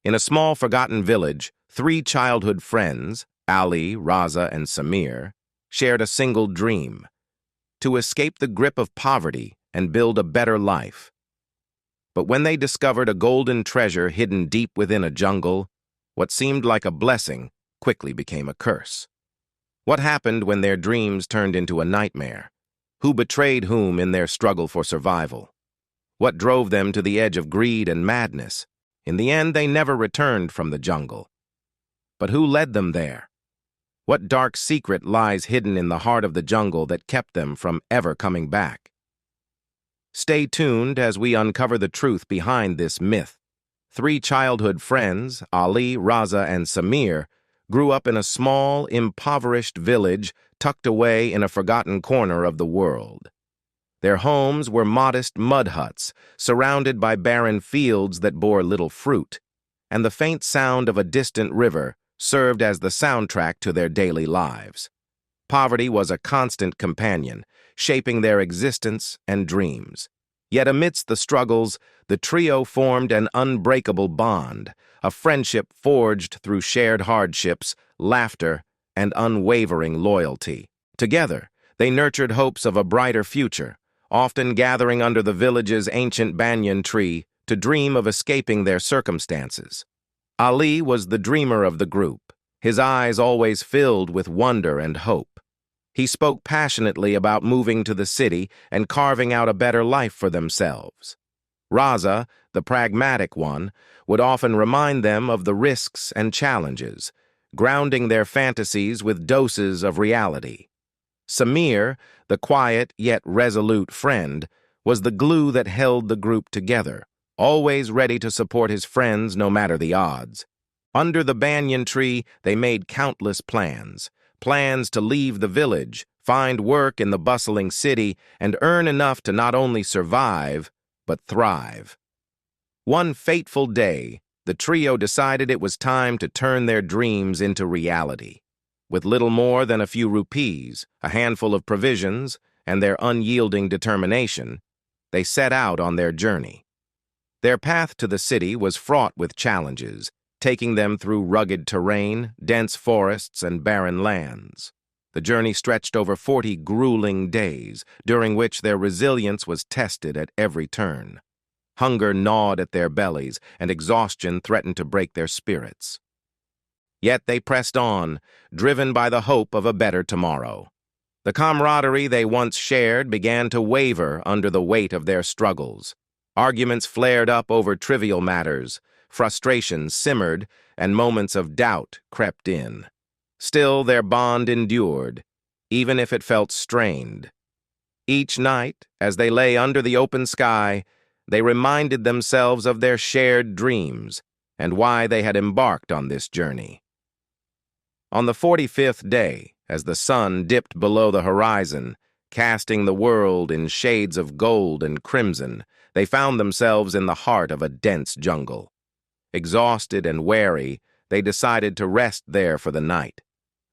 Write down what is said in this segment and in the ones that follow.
In a small, forgotten village, three childhood friends, Ali, Raza, and Samir, shared a single dream: to escape the grip of poverty and build a better life. But when they discovered a golden treasure hidden deep within a jungle, what seemed like a blessing quickly became a curse. What happened when their dreams turned into a nightmare? Who betrayed whom in their struggle for survival? What drove them to the edge of greed and madness? In the end, they never returned from the jungle. But who led them there? What dark secret lies hidden in the heart of the jungle that kept them from ever coming back? Stay tuned as we uncover the truth behind this myth. Three childhood friends, Ali, Raza, and Samir, grew up in a small, impoverished village tucked away in a forgotten corner of the world. Their homes were modest mud huts, surrounded by barren fields that bore little fruit, and the faint sound of a distant river served as the soundtrack to their daily lives. Poverty was a constant companion, shaping their existence and dreams. Yet amidst the struggles, the trio formed an unbreakable bond, a friendship forged through shared hardships, laughter, and unwavering loyalty. Together, they nurtured hopes of a brighter future, often gathering under the village's ancient banyan tree to dream of escaping their circumstances. Ali was the dreamer of the group, his eyes always filled with wonder and hope. He spoke passionately about moving to the city and carving out a better life for themselves. Raza, the pragmatic one, would often remind them of the risks and challenges, grounding their fantasies with doses of reality. Samir, the quiet yet resolute friend, was the glue that held the group together, always ready to support his friends no matter the odds. Under the banyan tree, they made countless plans to leave the village, find work in the bustling city, and earn enough to not only survive, but thrive. One fateful day, the trio decided it was time to turn their dreams into reality. With little more than a few rupees, a handful of provisions, and their unyielding determination, they set out on their journey. Their path to the city was fraught with challenges, taking them through rugged terrain, dense forests, and barren lands. The journey stretched over 40 grueling days, during which their resilience was tested at every turn. Hunger gnawed at their bellies, and exhaustion threatened to break their spirits. Yet they pressed on, driven by the hope of a better tomorrow. The camaraderie they once shared began to waver under the weight of their struggles. Arguments flared up over trivial matters, frustration simmered, and moments of doubt crept in. Still, their bond endured, even if it felt strained. Each night, as they lay under the open sky, they reminded themselves of their shared dreams and why they had embarked on this journey. On the 45th day, as the sun dipped below the horizon, casting the world in shades of gold and crimson, they found themselves in the heart of a dense jungle. Exhausted and weary, they decided to rest there for the night.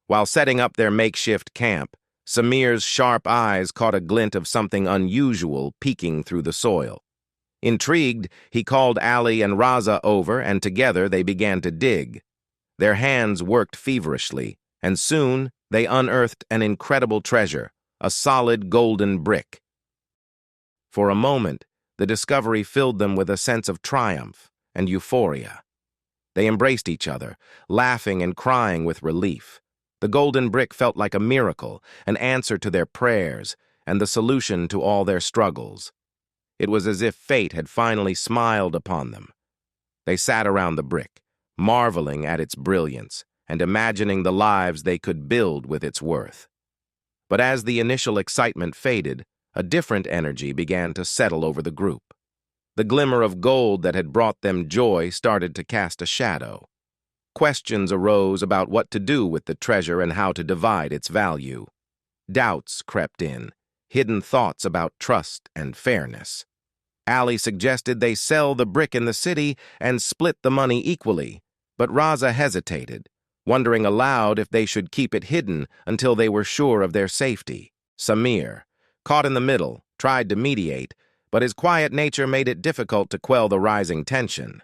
While setting up their makeshift camp, Samir's sharp eyes caught a glint of something unusual peeking through the soil. Intrigued, he called Ali and Raza over, and together they began to dig. Their hands worked feverishly, and soon they unearthed an incredible treasure, a solid golden brick. For a moment, the discovery filled them with a sense of triumph and euphoria. They embraced each other, laughing and crying with relief. The golden brick felt like a miracle, an answer to their prayers, and the solution to all their struggles. It was as if fate had finally smiled upon them. They sat around the brick, marveling at its brilliance and imagining the lives they could build with its worth. But as the initial excitement faded, a different energy began to settle over the group. The glimmer of gold that had brought them joy started to cast a shadow. Questions arose about what to do with the treasure and how to divide its value. Doubts crept in, hidden thoughts about trust and fairness. Ali suggested they sell the brick in the city and split the money equally, but Raza hesitated, wondering aloud if they should keep it hidden until they were sure of their safety. Samir, caught in the middle, tried to mediate, but his quiet nature made it difficult to quell the rising tension.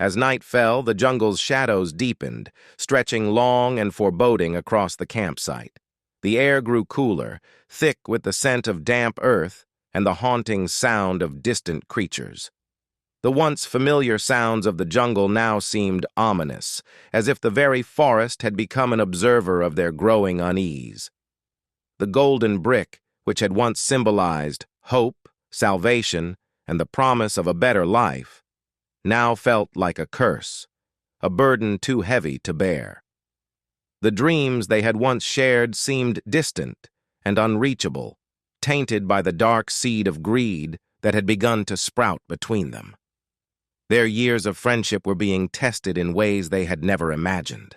As night fell, the jungle's shadows deepened, stretching long and foreboding across the campsite. The air grew cooler, thick with the scent of damp earth and the haunting sound of distant creatures. The once familiar sounds of the jungle now seemed ominous, as if the very forest had become an observer of their growing unease. The golden brick, which had once symbolized hope, salvation, and the promise of a better life, now felt like a curse, a burden too heavy to bear. The dreams they had once shared seemed distant and unreachable, tainted by the dark seed of greed that had begun to sprout between them. Their years of friendship were being tested in ways they had never imagined.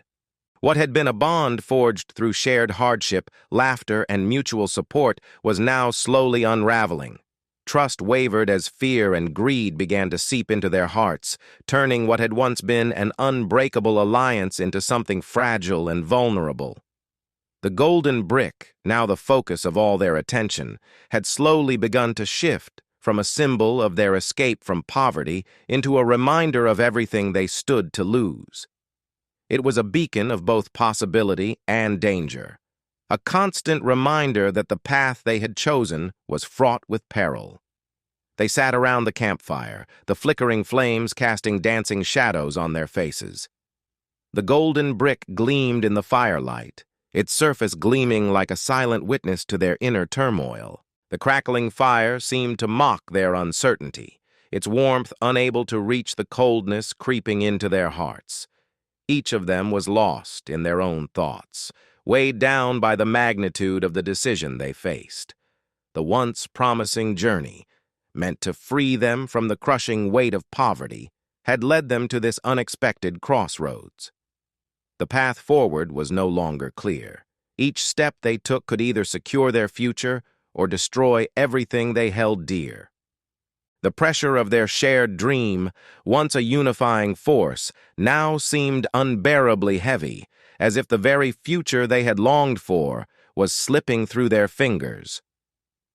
What had been a bond forged through shared hardship, laughter, and mutual support was now slowly unraveling. Trust wavered as fear and greed began to seep into their hearts, turning what had once been an unbreakable alliance into something fragile and vulnerable. The golden brick, now the focus of all their attention, had slowly begun to shift from a symbol of their escape from poverty into a reminder of everything they stood to lose. It was a beacon of both possibility and danger, a constant reminder that the path they had chosen was fraught with peril. They sat around the campfire, the flickering flames casting dancing shadows on their faces. The golden brick gleamed in the firelight, its surface gleaming like a silent witness to their inner turmoil. The crackling fire seemed to mock their uncertainty, its warmth unable to reach the coldness creeping into their hearts. Each of them was lost in their own thoughts, weighed down by the magnitude of the decision they faced. The once promising journey, meant to free them from the crushing weight of poverty, had led them to this unexpected crossroads. The path forward was no longer clear. Each step they took could either secure their future or destroy everything they held dear. The pressure of their shared dream, once a unifying force, now seemed unbearably heavy, as if the very future they had longed for was slipping through their fingers.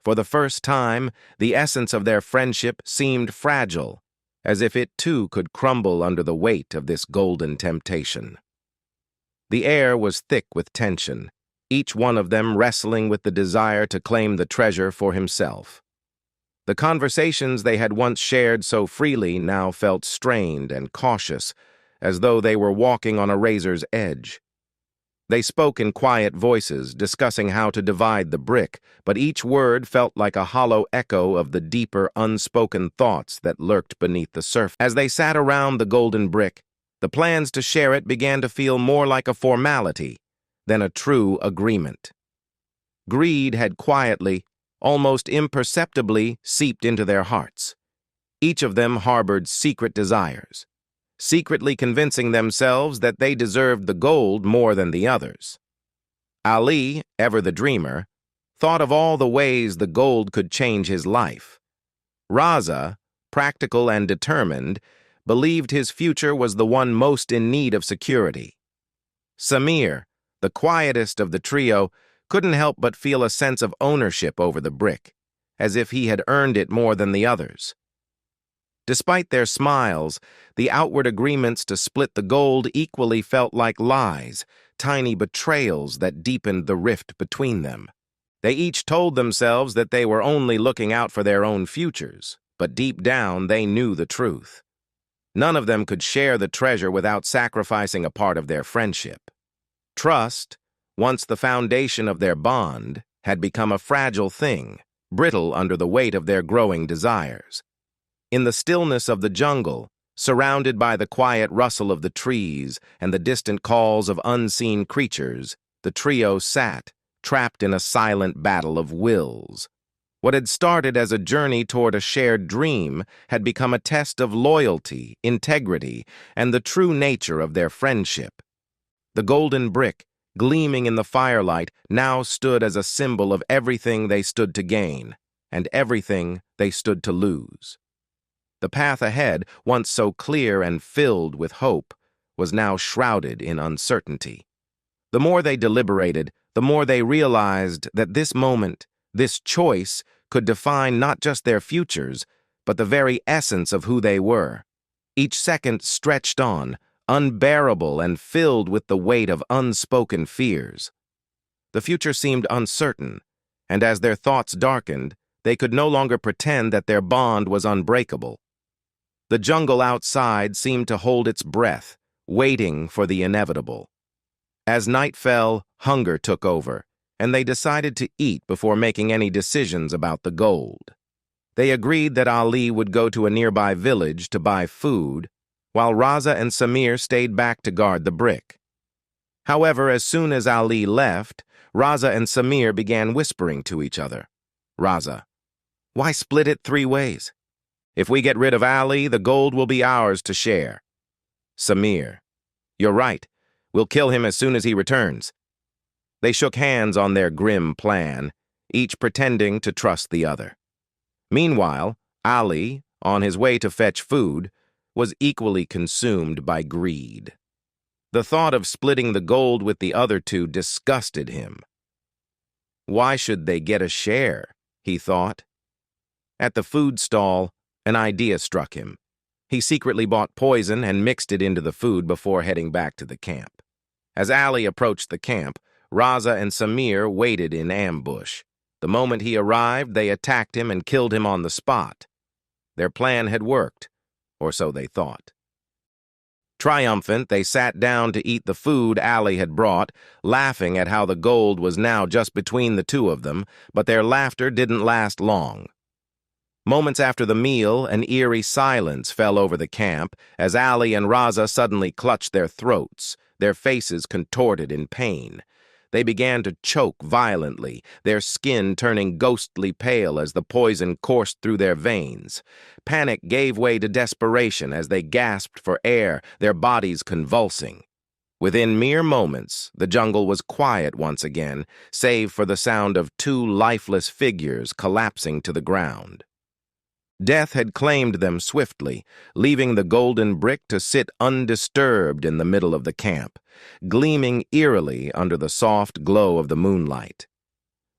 For the first time, the essence of their friendship seemed fragile, as if it too could crumble under the weight of this golden temptation. The air was thick with tension, each one of them wrestling with the desire to claim the treasure for himself. The conversations they had once shared so freely now felt strained and cautious, as though they were walking on a razor's edge. They spoke in quiet voices, discussing how to divide the brick, but each word felt like a hollow echo of the deeper, unspoken thoughts that lurked beneath the surface. As they sat around the golden brick, the plans to share it began to feel more like a formality than a true agreement. Greed had quietly, almost imperceptibly, seeped into their hearts. Each of them harbored secret desires, secretly convincing themselves that they deserved the gold more than the others. Ali, ever the dreamer, thought of all the ways the gold could change his life. Raza, practical and determined, believed his future was the one most in need of security. Samir, the quietest of the trio, couldn't help but feel a sense of ownership over the brick, as if he had earned it more than the others. Despite their smiles, the outward agreements to split the gold equally felt like lies, tiny betrayals that deepened the rift between them. They each told themselves that they were only looking out for their own futures, but deep down they knew the truth. None of them could share the treasure without sacrificing a part of their friendship. Trust, once the foundation of their bond, had become a fragile thing, brittle under the weight of their growing desires. In the stillness of the jungle, surrounded by the quiet rustle of the trees and the distant calls of unseen creatures, the trio sat, trapped in a silent battle of wills. What had started as a journey toward a shared dream had become a test of loyalty, integrity, and the true nature of their friendship. The golden brick, gleaming in the firelight, now stood as a symbol of everything they stood to gain and everything they stood to lose. The path ahead, once so clear and filled with hope, was now shrouded in uncertainty. The more they deliberated, the more they realized that this moment, this choice, could define not just their futures, but the very essence of who they were. Each second stretched on, unbearable and filled with the weight of unspoken fears. The future seemed uncertain, and as their thoughts darkened, they could no longer pretend that their bond was unbreakable. The jungle outside seemed to hold its breath, waiting for the inevitable. As night fell, hunger took over, and they decided to eat before making any decisions about the gold. They agreed that Ali would go to a nearby village to buy food, while Raza and Samir stayed back to guard the brick. However, as soon as Ali left, Raza and Samir began whispering to each other. Raza: "Why split it 3 ways? If we get rid of Ali, the gold will be ours to share." Samir: "You're right. We'll kill him as soon as he returns." They shook hands on their grim plan, each pretending to trust the other. Meanwhile, Ali, on his way to fetch food, was equally consumed by greed. The thought of splitting the gold with the other two disgusted him. Why should they get a share, he thought. At the food stall, an idea struck him. He secretly bought poison and mixed it into the food before heading back to the camp. As Ali approached the camp, Raza and Samir waited in ambush. The moment he arrived, they attacked him and killed him on the spot. Their plan had worked, or so they thought. Triumphant, they sat down to eat the food Ali had brought, laughing at how the gold was now just between the two of them, but their laughter didn't last long. Moments after the meal, an eerie silence fell over the camp as Ali and Raza suddenly clutched their throats, their faces contorted in pain. They began to choke violently, their skin turning ghostly pale as the poison coursed through their veins. Panic gave way to desperation as they gasped for air, their bodies convulsing. Within mere moments, the jungle was quiet once again, save for the sound of 2 lifeless figures collapsing to the ground. Death had claimed them swiftly, leaving the golden brick to sit undisturbed in the middle of the camp, gleaming eerily under the soft glow of the moonlight.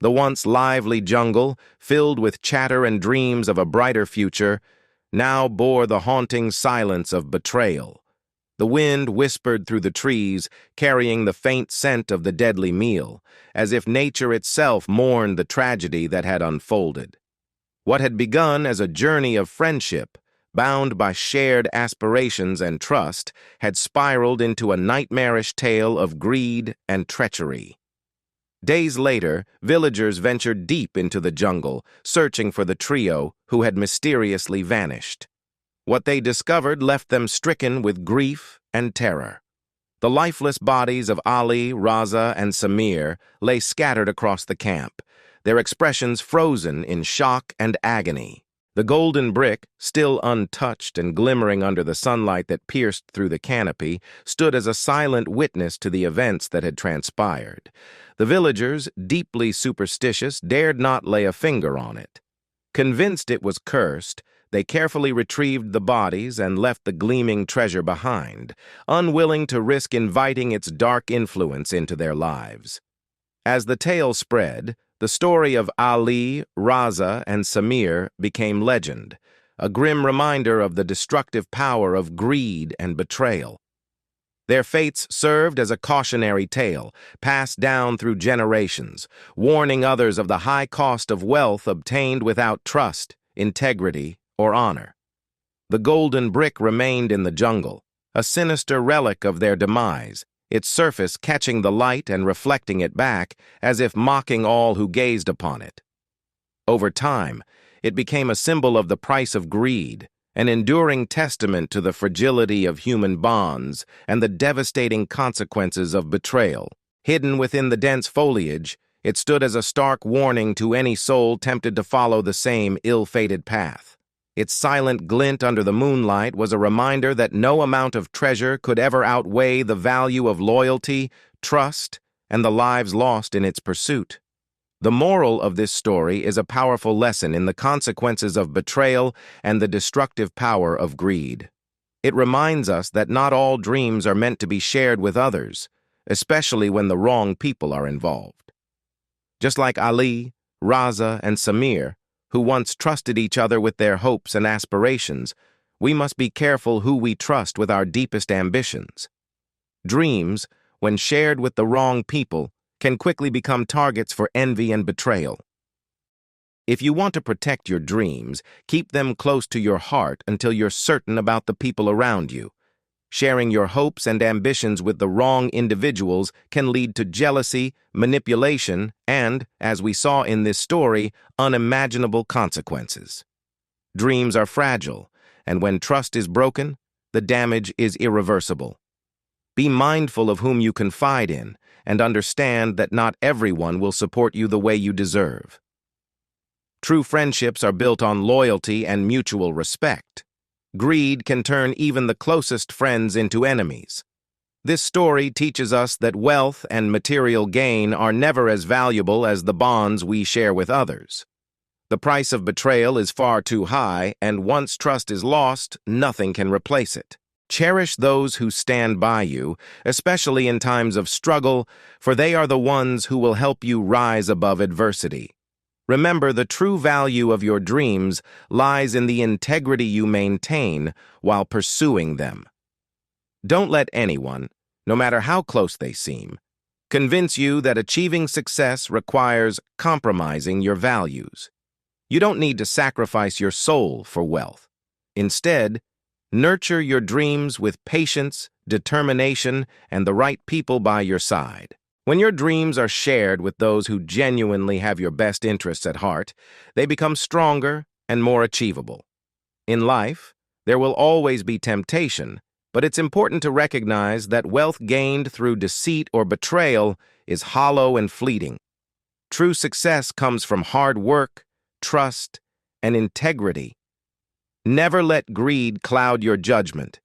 The once lively jungle, filled with chatter and dreams of a brighter future, now bore the haunting silence of betrayal. The wind whispered through the trees, carrying the faint scent of the deadly meal, as if nature itself mourned the tragedy that had unfolded. What had begun as a journey of friendship, bound by shared aspirations and trust, had spiraled into a nightmarish tale of greed and treachery. Days later, villagers ventured deep into the jungle, searching for the trio who had mysteriously vanished. What they discovered left them stricken with grief and terror. The lifeless bodies of Ali, Raza, and Samir lay scattered across the camp, their expressions frozen in shock and agony. The golden brick, still untouched and glimmering under the sunlight that pierced through the canopy, stood as a silent witness to the events that had transpired. The villagers, deeply superstitious, dared not lay a finger on it. Convinced it was cursed, they carefully retrieved the bodies and left the gleaming treasure behind, unwilling to risk inviting its dark influence into their lives. As the tale spread, the story of Ali, Raza, and Samir became legend, a grim reminder of the destructive power of greed and betrayal. Their fates served as a cautionary tale, passed down through generations, warning others of the high cost of wealth obtained without trust, integrity, or honor. The golden brick remained in the jungle, a sinister relic of their demise, its surface catching the light and reflecting it back as if mocking all who gazed upon it. Over time, it became a symbol of the price of greed, an enduring testament to the fragility of human bonds and the devastating consequences of betrayal. Hidden within the dense foliage, it stood as a stark warning to any soul tempted to follow the same ill-fated path. Its silent glint under the moonlight was a reminder that no amount of treasure could ever outweigh the value of loyalty, trust, and the lives lost in its pursuit. The moral of this story is a powerful lesson in the consequences of betrayal and the destructive power of greed. It reminds us that not all dreams are meant to be shared with others, especially when the wrong people are involved. Just like Ali, Raza, and Samir, who once trusted each other with their hopes and aspirations, we must be careful who we trust with our deepest ambitions. Dreams, when shared with the wrong people, can quickly become targets for envy and betrayal. If you want to protect your dreams, keep them close to your heart until you're certain about the people around you. Sharing your hopes and ambitions with the wrong individuals can lead to jealousy, manipulation, and, as we saw in this story, unimaginable consequences. Dreams are fragile, and when trust is broken, the damage is irreversible. Be mindful of whom you confide in, and understand that not everyone will support you the way you deserve. True friendships are built on loyalty and mutual respect. Greed can turn even the closest friends into enemies. This story teaches us that wealth and material gain are never as valuable as the bonds we share with others. The price of betrayal is far too high, and once trust is lost, nothing can replace it. Cherish those who stand by you, especially in times of struggle, for they are the ones who will help you rise above adversity. Remember, the true value of your dreams lies in the integrity you maintain while pursuing them. Don't let anyone, no matter how close they seem, convince you that achieving success requires compromising your values. You don't need to sacrifice your soul for wealth. Instead, nurture your dreams with patience, determination, and the right people by your side. When your dreams are shared with those who genuinely have your best interests at heart, they become stronger and more achievable. In life, there will always be temptation, but it's important to recognize that wealth gained through deceit or betrayal is hollow and fleeting. True success comes from hard work, trust, and integrity. Never let greed cloud your judgment.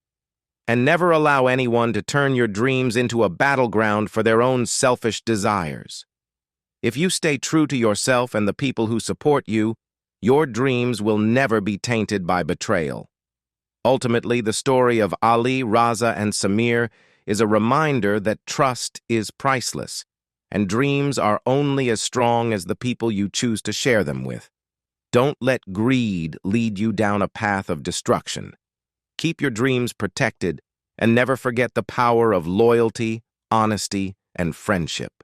And never allow anyone to turn your dreams into a battleground for their own selfish desires. If you stay true to yourself and the people who support you, your dreams will never be tainted by betrayal. Ultimately, the story of Ali, Raza, and Samir is a reminder that trust is priceless, and dreams are only as strong as the people you choose to share them with. Don't let greed lead you down a path of destruction. Keep your dreams protected, and never forget the power of loyalty, honesty, and friendship.